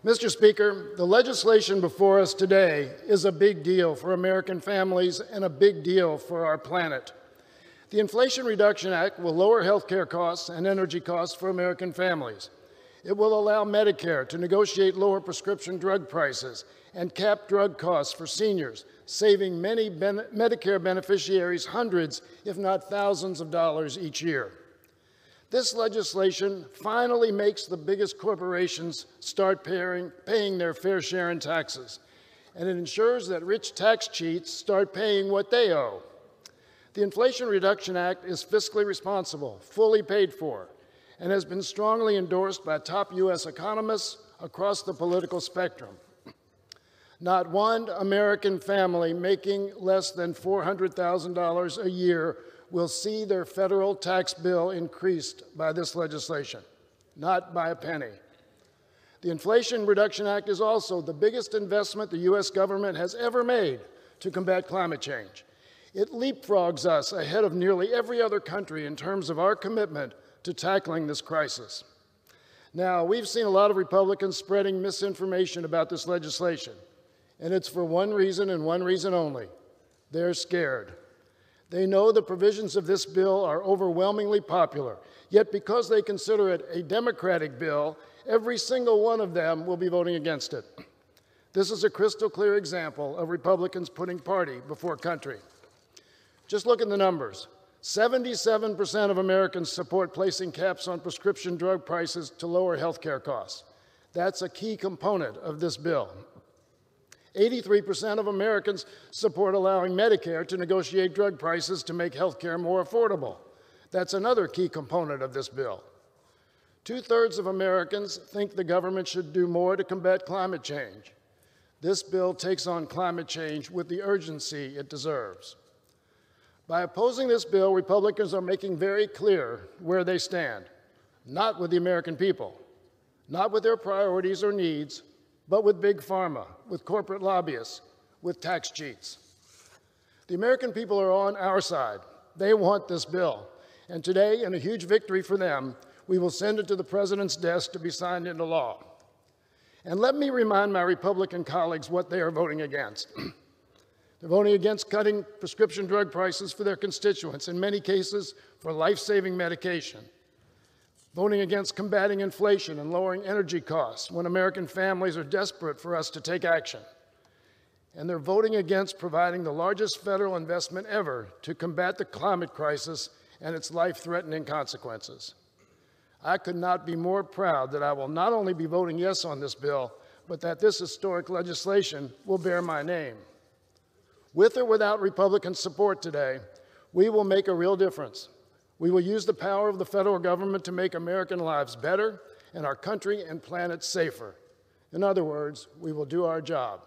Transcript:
Mr. Speaker, the legislation before us today is a big deal for American families and a big deal for our planet. The Inflation Reduction Act will lower health care costs and energy costs for American families. It will allow Medicare to negotiate lower prescription drug prices and cap drug costs for seniors, saving many Medicare beneficiaries hundreds, if not thousands of dollars each year. This legislation finally makes the biggest corporations start paying their fair share in taxes, and it ensures that rich tax cheats start paying what they owe. The Inflation Reduction Act is fiscally responsible, fully paid for, and has been strongly endorsed by top U.S. economists across the political spectrum. Not one American family making less than $400,000 a year will see their federal tax bill increased by this legislation, not by a penny. The Inflation Reduction Act is also the biggest investment the U.S. government has ever made to combat climate change. It leapfrogs us ahead of nearly every other country in terms of our commitment to tackling this crisis. Now, we've seen a lot of Republicans spreading misinformation about this legislation, and it's for one reason and one reason only: they're scared. They know the provisions of this bill are overwhelmingly popular, yet because they consider it a Democratic bill, every single one of them will be voting against it. This is a crystal clear example of Republicans putting party before country. Just look at the numbers. 77% of Americans support placing caps on prescription drug prices to lower health care costs. That's a key component of this bill. 83% of Americans support allowing Medicare to negotiate drug prices to make health care more affordable. That's another key component of this bill. 2/3 of Americans think the government should do more to combat climate change. This bill takes on climate change with the urgency it deserves. By opposing this bill, Republicans are making very clear where they stand: not with the American people, not with their priorities or needs, but with Big Pharma, with corporate lobbyists, with tax cheats. The American people are on our side. They want this bill. And today, in a huge victory for them, we will send it to the President's desk to be signed into law. And let me remind my Republican colleagues what they are voting against. They're voting against cutting prescription drug prices for their constituents, in many cases for life-saving medication. Voting against combating inflation and lowering energy costs when American families are desperate for us to take action. And they're voting against providing the largest federal investment ever to combat the climate crisis and its life-threatening consequences. I could not be more proud that I will not only be voting yes on this bill, but that this historic legislation will bear my name. With or without Republican support today, we will make a real difference. We will use the power of the federal government to make American lives better and our country and planet safer. In other words, we will do our job.